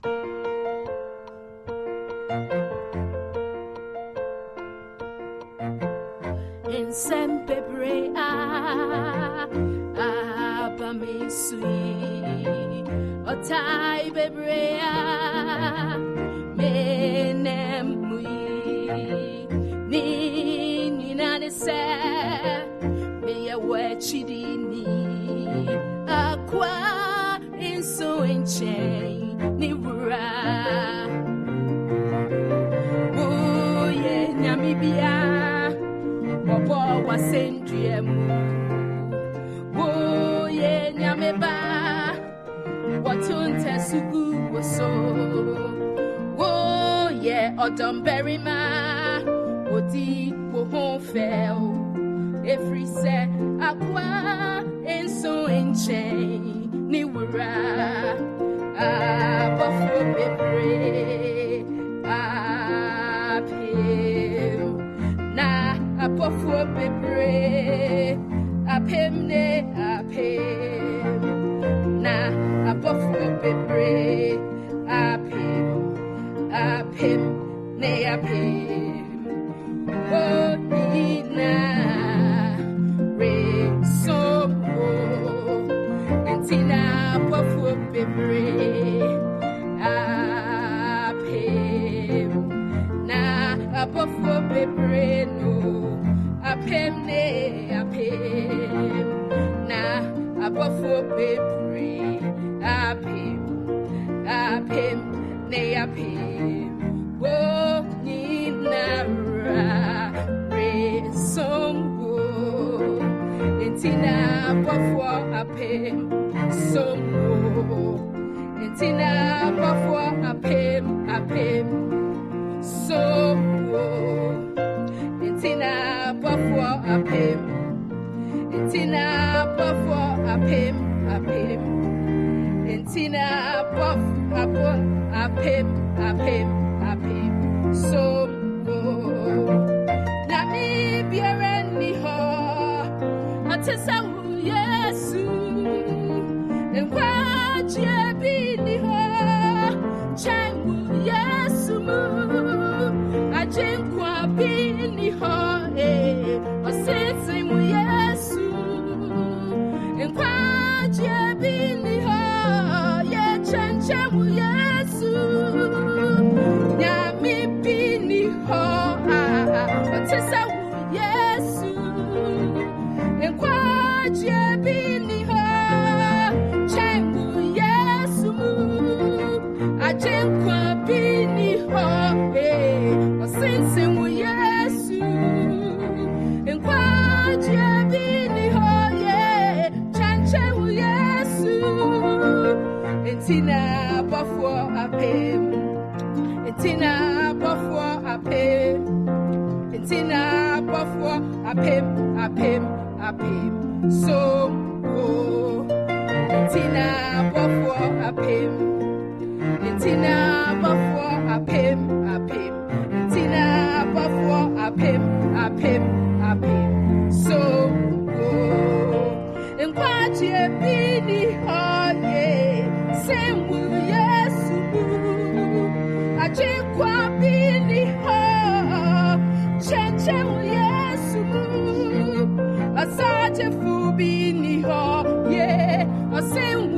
In Sempebre Abamisui Otai Bebrea Menemui Nina se me a wetchidini Akoa in so in chain ni Wura Oh yeah Namibia Bobo was in dream. Oh, yeah, Nyameba. What on Tesugu was so. Oh, yeah, Odom Berryma. Odi, Wohon fell. Every set, Akoa, and so in chain. Ni Wura. Buffalo Bebre. Apofo bebre apemne apem na apofo bebre apem ne apem oh nina re somo entina apofo bebre apem na apofo bebre no apem ne apem na abofo bebre apem ne apem wo nina ra re songo entina abofo apem songo entina abofo apem songo entina Buffalo apem, entina Buffalo apem, entina Buffalo apem, so Namibia ni ho, atesa Yesu, nkwaje bi ni ho, changu Yesu mu, ajenkwa bi ni ho. Osisi mu Yesu nkwaje bini ho ye chenche mu Yesu nyami bini ho otisa mu Yesu nkwaje bini ho chengu Yesu ajenkwa bini ho osisi mu Yesu Entina Buffalo apem, entina Buffalo apem, entina Buffalo apem, so entina Buffalo apem, entina Buffalo apem, entina Buffalo apem, so nkwaje bini hoye semu Yesu ajenkwa bini ho chenche Yesu asaje fu bini ho ye asem